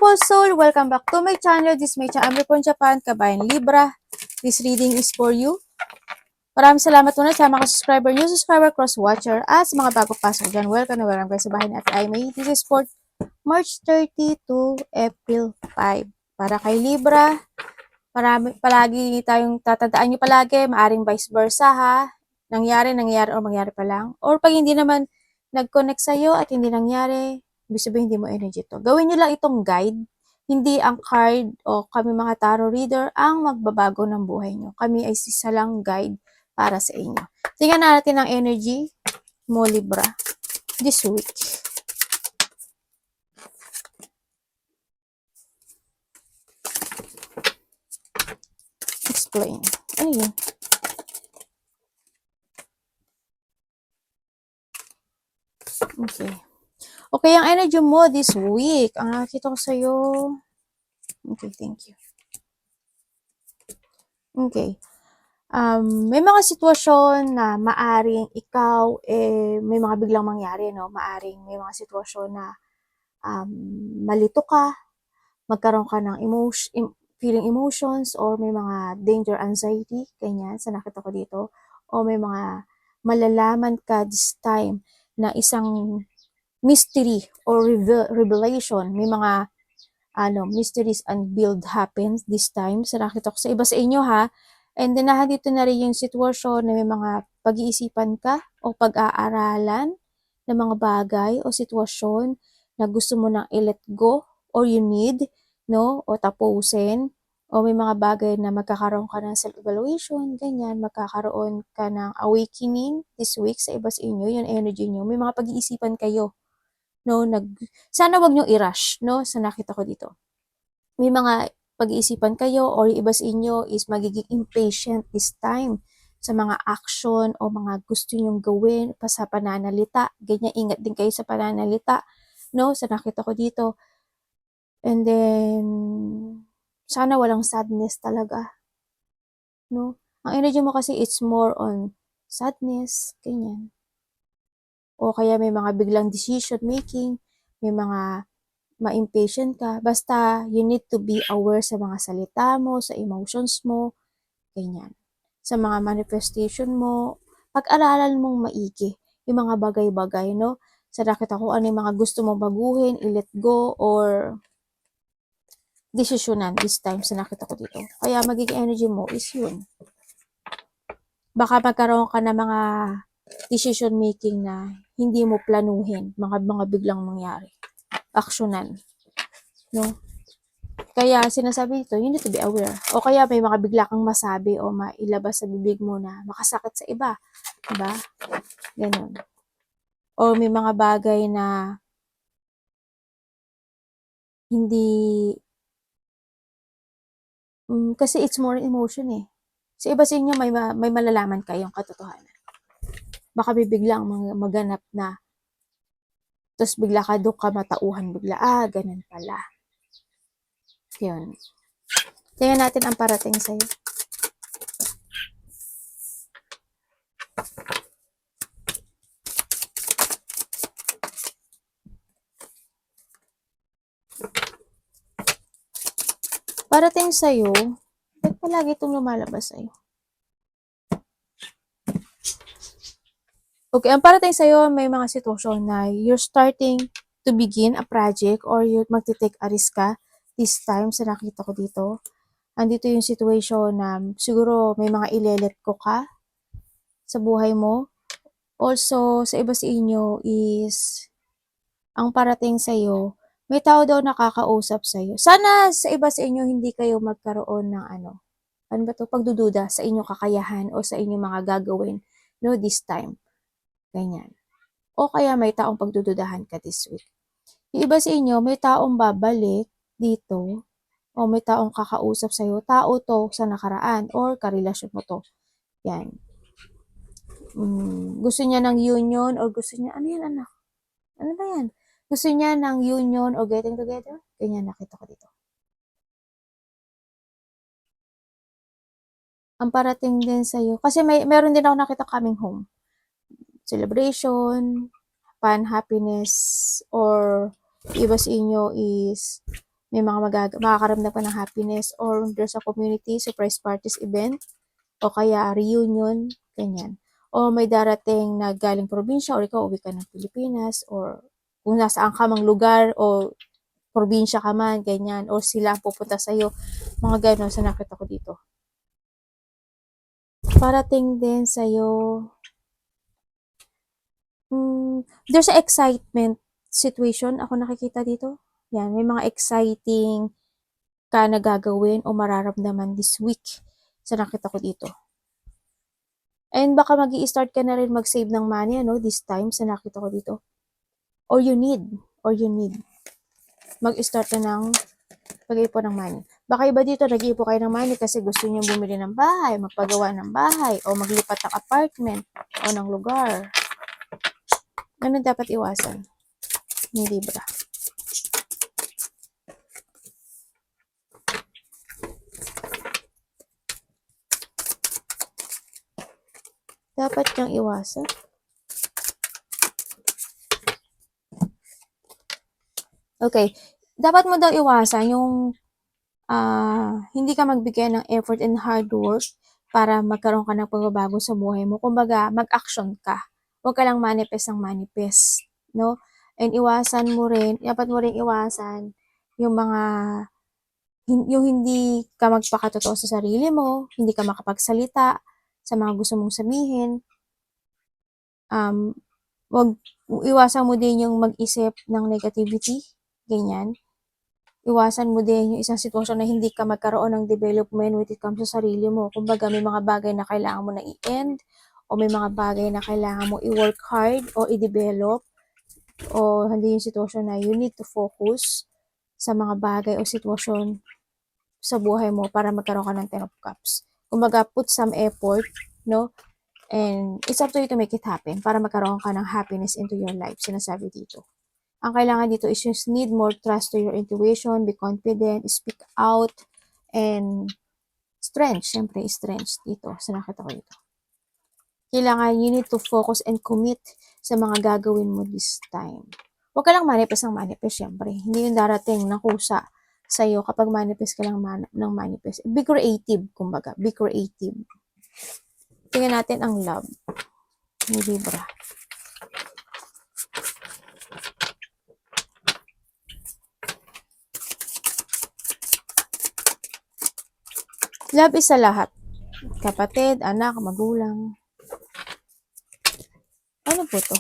beautiful soul! Welcome back to my channel. This is my channel. I'm from Japan, Kabayan Libra. This reading is for you. Maraming salamat muna sa mga subscriber, new subscriber, cross-watcher, at sa mga bago pasok dyan. Welcome na welcome guys sa bahay ni Ate Aimee. This is for March 30 to April 5. Para kay Libra, palagi tayong tatandaan nyo palagi, maaring vice versa ha. Nangyari o mangyari pa lang. Or pag hindi naman nag-connect sa'yo at hindi nangyari, ibig sabihin hindi mo energy to. Gawin nyo lang itong guide. Hindi ang card o kami mga tarot reader ang magbabago ng buhay nyo. Kami ay isa lang guide para sa inyo. Tingnan natin ang energy mo, Libra, this week. Explain. Ano yun? Okay. Okay, ang energy mo this week. Ang nakikita ko sa'yo. Okay, thank you. Okay. May mga sitwasyon na maaring ikaw, may mga biglang mangyari, no? Maaring may mga sitwasyon na malito ka, magkaroon ka ng feeling emotions, or may mga danger anxiety, ganyan, sa nakita ko dito. O may mga malalaman ka this time na isang mystery or revelation. May mga mysteries unveiled happens this time. Sa nakita ko sa iba sa inyo ha. And then dito na rin yung sitwasyon na may mga pag-iisipan ka o pag-aaralan ng mga bagay o sitwasyon na gusto mo nang i-let go or you need, no? O tapusin. O may mga bagay na magkakaroon ka ng self-evaluation, ganyan. Magkakaroon ka ng awakening this week sa iba sa inyo, yung energy nyo. May mga pag-iisipan kayo. No, sana wag niyo i-rush, no? Sa nakita ko dito. May mga pag-iisipan kayo or iba sa inyo is magiging impatient this time sa mga action o mga gusto nyong gawin pa sa pananalita. Ganyan, ingat din kayo sa pananalita, no? Sa nakita ko dito. And then, sana walang sadness talaga, no? Ang energy mo kasi it's more on sadness, ganyan. O kaya may mga biglang decision making, may mga ma-impatient ka. Basta, you need to be aware sa mga salita mo, sa emotions mo, ganyan. Sa mga manifestation mo, pag-aralan mong maigi yung mga bagay-bagay, no? Sa nakita ko ano yung mga gusto mong baguhin, i-let go, or desisyonan this time sa nakita ko dito. Kaya magiging energy mo is yun. Baka magkaroon ka na mga decision making na hindi mo planuhin, mga biglang mangyari. Aksyonan, no? Kaya sinasabi dito, you need to be aware. O kaya may mga bigla kang masabi o mailabas sa bibig mo na makasakit sa iba, diba? Ganun. O may mga bagay na hindi kasi it's more emotion eh. Sa iba sa inyo may malalaman kayong katotohanan. Baka biglang maganap na tapos bigla ka doon ka matauhan bigla, ganun pala. Yun. Tingnan natin ang parating sa'yo. Parating sa'yo, ba't palagi itong lumalabas sa'yo? Okay, ang parating sa'yo, may mga sitwasyon na you're starting to begin a project or you're magte-take a risk ka this time sa nakita ko dito. Andito yung situation na siguro may mga ilelet ko ka sa buhay mo. Also, sa iba sa inyo is ang parating sa'yo, may tao daw nakakausap sa'yo. Sana sa iba sa inyo hindi kayo magkaroon ng ano ba to, pagdududa sa inyong kakayahan o sa inyong mga gagawin, no, this time. Ganyan. O kaya may taong pagdududahan ka this week. Yung iba sa inyo, may taong babalik dito o may taong kakausap sa'yo. Tao to sa nakaraan or karelasyon mo to. Yan. Gusto niya ng union or gusto niya, ano yan anak? Ano ba yan? Gusto niya ng union o getting together? Ganyan nakita ko dito. Ang parating din sa'yo. Kasi meron din ako nakita coming home. Celebration, fun, happiness, or iba sa inyo is may mga makakaramdam ka ng happiness, or there's a community, surprise parties, event, o kaya reunion, ganyan. O may darating na galing probinsya, or ikaw uwi ka ng Pilipinas, or kung nasaan ka mang lugar, o probinsya ka man, ganyan, o sila pupunta sa'yo, mga gano'n sa nakita ko dito. Parating din sa'yo, there's a excitement situation ako nakikita dito. Yan, may mga exciting ka na gagawin o mararamdaman this week sa nakita ko dito. And baka mag-i-start ka na rin mag-save ng money, this time sa nakita ko dito. Or you need mag-start na ng pag-iipon ng money. Baka iba dito, nag-iipon kayo ng money kasi gusto niyo bumili ng bahay, magpagawa ng bahay, o maglipat ng apartment, o ng lugar. Ano dapat iwasan ni Libra? Dapat niyang iwasan? Okay. Dapat mo daw iwasan yung hindi ka magbigay ng effort and hard work para magkaroon ka ng pagbabago sa buhay mo. Kumbaga, mag-action ka. Huwag ka lang manifest ng manifest, no? And dapat mo rin iwasan yung mga, yung hindi ka magpakatotoo sa sarili mo, hindi ka makapagsalita sa mga gusto mong sabihin. Iwasan mo din yung mag-isip ng negativity, ganyan. Iwasan mo din yung isang sitwasyon na hindi ka magkaroon ng development when it comes sa sarili mo. Kumbaga, may mga bagay na kailangan mo na i-end, o may mga bagay na kailangan mo i-work hard o i-develop, o hindi yung sitwasyon na you need to focus sa mga bagay o sitwasyon sa buhay mo para magkaroon ka ng 10 of Cups. Kumbaga, put some effort, no? And it's up to you to make it happen para magkaroon ka ng happiness into your life, sinasabi dito. Ang kailangan dito is just need more trust to your intuition, be confident, speak out, and strength. Siyempre, strength dito. Sa nakita ko dito. Kailangan you need to focus and commit sa mga gagawin mo this time. Huwag ka lang manifest ng manifest, siyempre. Hindi yung darating ng kusa sa'yo kapag manifest ka lang ng manifest. Be creative, kumbaga. Be creative. Tingnan natin ang love ni Libra. Love is sa lahat. Kapatid, anak, magulang. Ano po to?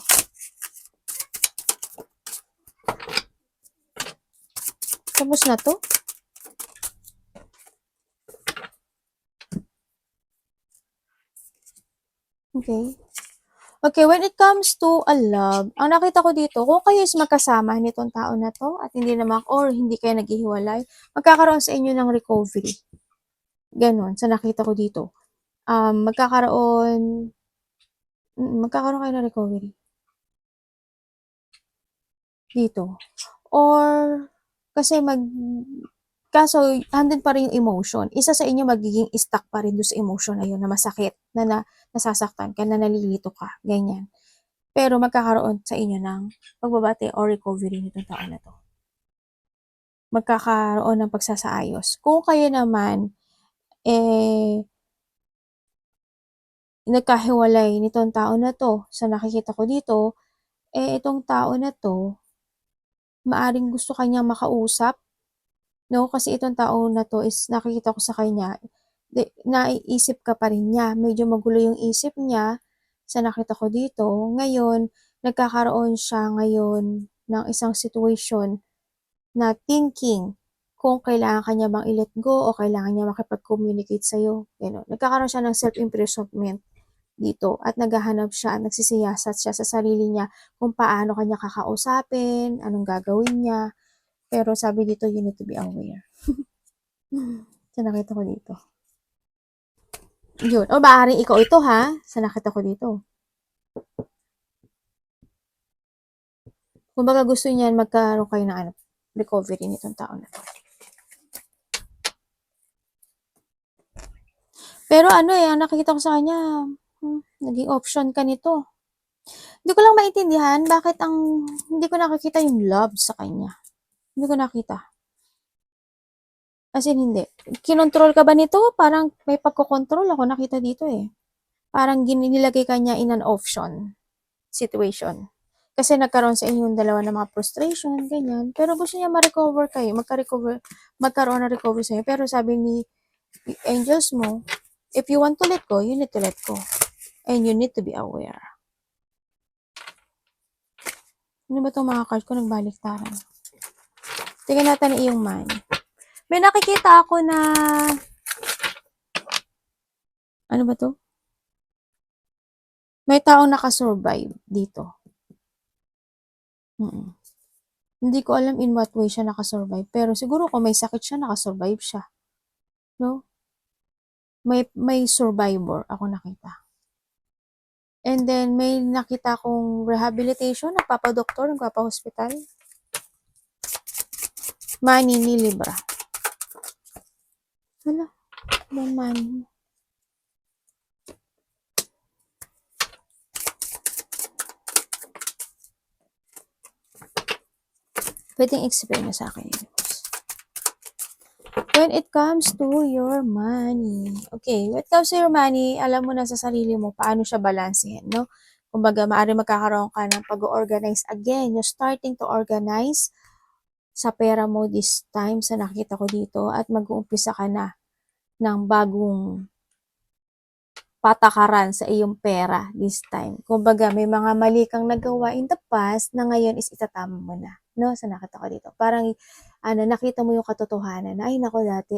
Tapos na to? Okay. Okay, when it comes to a love, ang nakita ko dito, kung kayo is magkasama nitong tao na to, at hindi naman, or hindi kayo naghihiwalay, magkakaroon sa inyo ng recovery. Ganon, sa nakita ko dito. Magkakaroon kayo ng recovery. Dito. Or, kasi kaso, andun pa rin yung emotion. Isa sa inyo magiging stuck pa rin doon sa emotion na yun, na masakit, na nasasaktan ka, na nalilito ka, ganyan. Pero magkakaroon sa inyo ng pagbabate or recovery nitong tao na to. Magkakaroon ng pagsasaayos. Kung kayo naman, nagkahiwalay nitong tao na to, sa nakikita ko dito, itong tao na to, maaring gusto kanyang makausap, no? Kasi itong tao na to is nakikita ko sa kanya, naiisip ka pa rin niya. Medyo magulo yung isip niya sa nakita ko dito. Ngayon, nagkakaroon siya ngayon ng isang situation na thinking kung kailangan kanya bang i-let go o kailangan niya makipag-communicate sa'yo. Gano'n. Nagkakaroon siya ng self-imprisonment dito at naghahanap siya at nagsisiyasat siya sa sarili niya kung paano kanya kakausapin, anong gagawin niya. Pero sabi dito, you need to be aware. Sa nakita ko dito. Yun. O maaaring ikaw ito ha, sa nakita ko dito. Kumbaga gusto niyan magkaroon kayo ng recovery nitong tao na to. Pero ang nakikita ko sa kanya, naging option ka nito. Hindi ko lang maintindihan bakit hindi ko nakikita yung love sa kanya. Hindi ko nakita. As in, hindi. Kinontrol ka ba nito? Parang may pagkokontrol ako nakita dito eh. Parang nilagay ka niya in an option situation. Kasi nagkaroon sa inyong dalawa ng mga frustration, ganyan. Pero gusto niya ma-recover kayo, magkaroon ng recovery sa inyo. Pero sabi ni angels mo, if you want to let go, you need to let go. And you need to be aware. Ano ba itong mga card ko? Nagbaliktaran. Tingnan natin ang iyong money. May nakikita ako na, ano ba to? May taong nakasurvive dito. Hindi ko alam in what way siya nakasurvive. Pero siguro kung may sakit siya, nakasurvive siya. No? May survivor ako nakita. And then, may nakita kong rehabilitation, nagpapadoktor, nagpapahospital. Money ni Libra. Wala. Money. Pwedeng explain na sa akin yun. When it comes to your money. Okay, when it comes to your money, alam mo na sa sarili mo paano siya balansehin, no? Kumbaga, maaari magkakaroon ka ng pag-organize again. You're starting to organize sa pera mo this time sa nakita ko dito at mag-uumpisa ka na ng bagong patakaran sa iyong pera this time. Kumbaga, may mga mali kang nagawa in the past na ngayon is itatama mo na. No? Sa nakita ko dito. Parang, nakita mo yung katotohanan na, ay, nako, dati,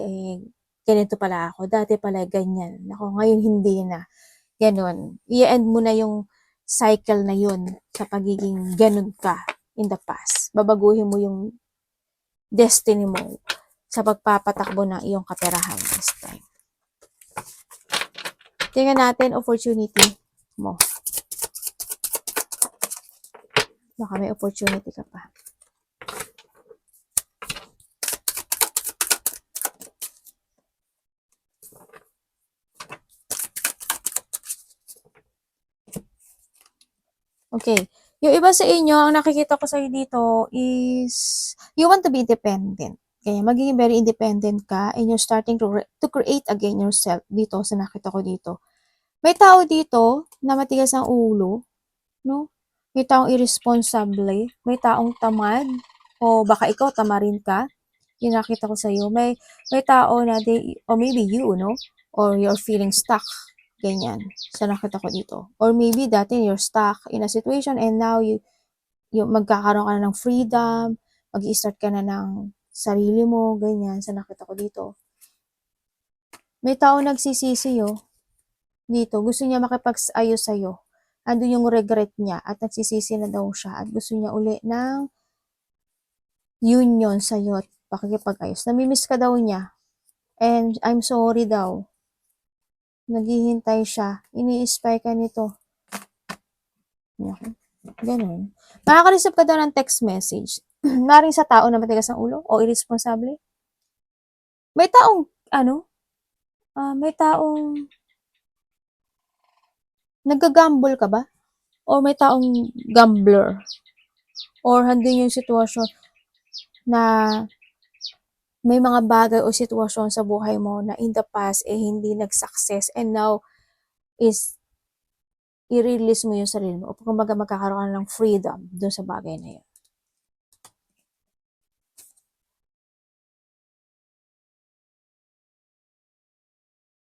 ganito pala ako. Dati pala, ganyan. Nako, ngayon hindi na. Ganon. I-end mo na yung cycle na yun sa pagiging ganon ka in the past. Babaguhin mo yung destiny mo sa pagpapatakbo ng iyong kaperahan this time. Tingnan natin opportunity mo. Baka may opportunity ka pa. Okay. Yung iba sa inyo, ang nakikita ko sa dito is you want to be independent. Kaya magiging very independent ka and you're starting to create again yourself dito sa nakita ko dito. May tao dito na matigas ang ulo, no? May taong irresponsible, may taong tamad, o baka ikaw tamarin ka. Yung nakita ko sa iyo, may tao na or maybe you, no? Or you're feeling stuck. Ganyan. Sa nakita ko dito. Or maybe dati you're stuck in a situation and now you magkakaroon ka na ng freedom, mag-i-start ka na ng sarili mo, ganyan. Sa nakita ko dito. May tao nagsisisi dito. Gusto niya makipag-ayos sa'yo. Andun yung regret niya at nagsisisi na daw siya at gusto niya uli ng union sa'yo at pakikipag-ayos. Namimiss ka daw niya. And I'm sorry daw. Naghihintay siya. Ini-spy ka nito. Ganun. Makaka-receive ka daw ng text message. Maring sa tao na matigas ang ulo o irresponsible. May taong, may taong nag-gamble ka ba? Or may taong gambler? Or handin yung sitwasyon na may mga bagay o sitwasyon sa buhay mo na in the past hindi nag-success and now is i-release mo yung sarili mo o kumbaga magkakaroon ka ng freedom dun sa bagay na yun.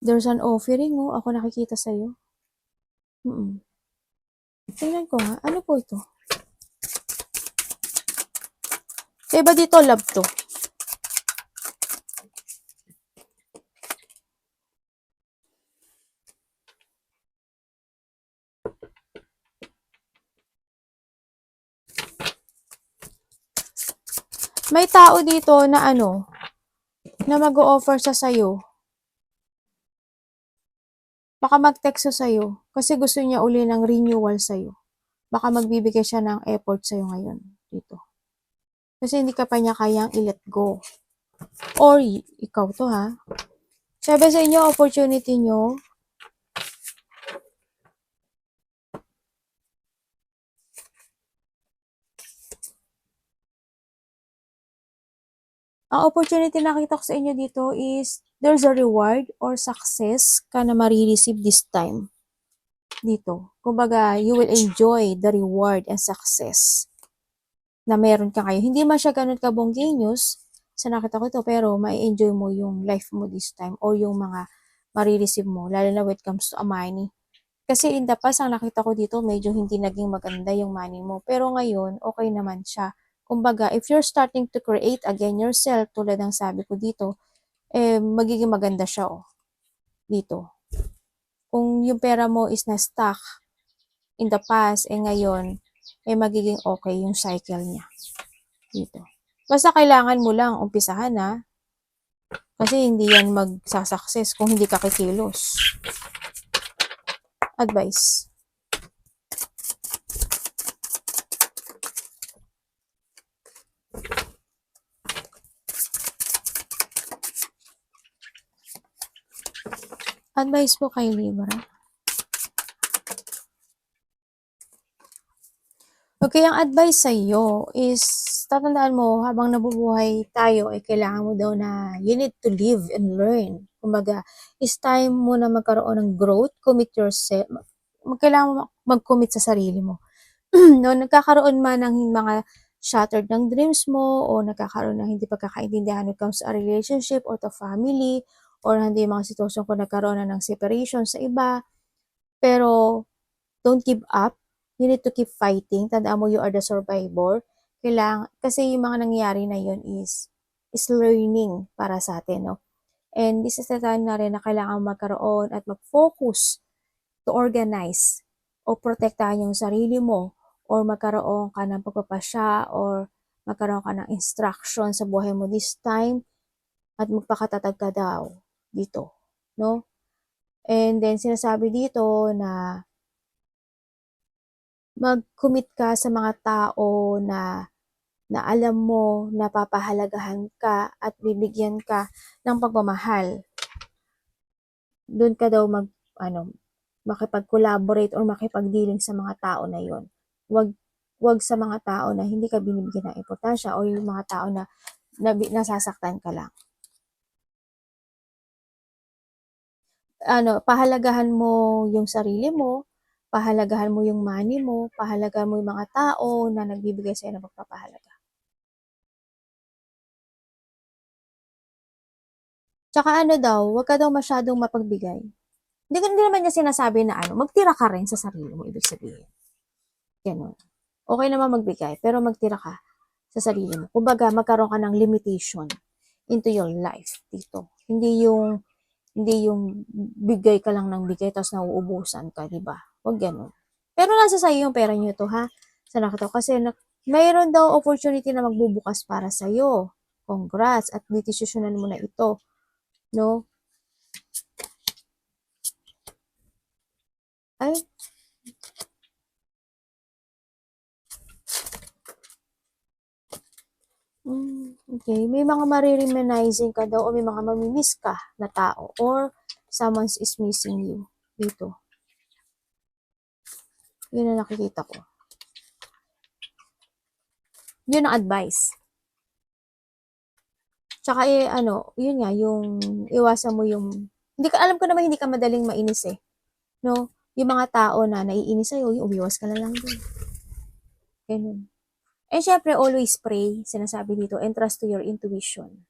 There's an offering ako nakikita sa'yo. Tingnan ko nga, ano po ito? Sa iba dito, love to. May tao dito na na mag-o-offer sa sayo. Baka mag-text sa sayo kasi gusto niya uli ng renewal sa'yo. Baka magbibigay siya ng effort sa'yo ngayon dito. Kasi hindi ka pa niya kayang i-let go. Or, ikaw to ha. Sabi sa inyo, opportunity nyo, Ang opportunity na nakita ko sa inyo dito is there's a reward or success ka na marireceive this time. Dito. Kumbaga, you will enjoy the reward and success na meron ka ngayon. Hindi man siya ganun kabonggenyos sa nakita ko ito, pero mai-enjoy mo yung life mo this time o yung mga marireceive mo, lalo na when it comes to a money. Kasi in the past, ang nakita ko dito, medyo hindi naging maganda yung money mo. Pero ngayon, okay naman siya. Kumbaga, if you're starting to create again yourself, tulad ng sabi ko dito, magiging maganda siya, dito. Kung yung pera mo is na-stuck in the past, ngayon, magiging okay yung cycle niya. Dito. Basta kailangan mo lang umpisahan, kasi hindi yan magsasucess kung hindi ka kikilos. Advice. Advice po kay Libra. Okay, ang advice sa iyo is, tatandaan mo, habang nabubuhay tayo, kailangan mo daw na you need to live and learn. Kumbaga, it's time mo na magkaroon ng growth, commit yourself, kailangan mo mag-commit sa sarili mo. No, nagkakaroon man ng mga shattered ng dreams mo o nagkakaroon ng hindi pagkakaintindihan when it comes to a relationship or to family or hindi mga sitwasyon kung nagkaroon na ng separation sa iba. Pero, don't give up. You need to keep fighting. Tandaan mo, you are the survivor. Kasi yung mga nangyayari na yun is learning para sa atin, no? And this is the time na rin na kailangan magkaroon at mag-focus to organize o protektahan yung sarili mo or magkaroon ka ng pagpapasya or magkaroon ka ng instruction sa buhay mo this time at magpakatatag ka daw dito, no? And then sinasabi dito na mag-commit ka sa mga tao na alam mo na papahalagahan ka at bibigyan ka ng pagmamahal. Doon ka daw makipag-collaborate or makipag-dealing sa mga tao na yon. Wag sa mga tao na hindi ka binibigyan ng importansya o yung mga tao na nasasaktan ka lang. Pahalagahan mo yung sarili mo, pahalagahan mo yung money mo, pahalagahan mo yung mga tao na nagbibigay sa'yo ng pagpapahalaga. Tsaka wag ka daw masyadong mapagbigay. Hindi naman niya sinasabi na magtira ka rin sa sarili mo, ibig sabihin. Ganun. Okay naman magbigay, pero magtira ka sa sarili mo. Kumbaga, magkaroon ka ng limitation into your life dito. Hindi yung bigay ka lang ng bigay tapos nauubusan ka, di ba? Huwag ganun. Pero nasa sa'yo yung pera nyo to, ha? Sa nakita ko. Kasi mayroon daw opportunity na magbubukas para sa'yo. Congrats. At decisionan mo na ito. No? Ay. Okay. May mga marireminizing ka daw o may mga mamimiss ka na tao or someone is missing you dito. Yun ang nakikita ko. Yun ang advice. Tsaka yun nga, yung iwasan mo yung, alam ko naman hindi ka madaling mainis no? Yung mga tao na naiinis sa'yo, yung umiwas ka na lang dun. Ganun. And syempre, always pray, sinasabi dito, and trust to your intuition.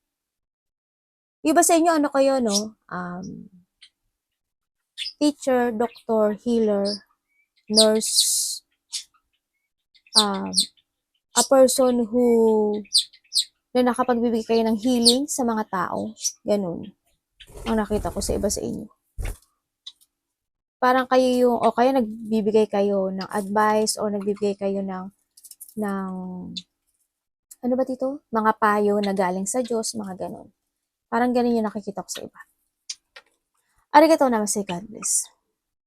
Iba sa inyo, kayo, no? Teacher, doctor, healer, nurse, a person who na nakapagbibigay kayo ng healing sa mga tao. Ganun. Ang nakita ko sa iba sa inyo. Parang kayo yung, o kaya nagbibigay kayo ng advice o nagbibigay kayo ng ano ba dito? Mga payo na galing sa Diyos, mga ganun. Parang ganun yung nakikita ko sa iba. Arigatou namaste, God bless.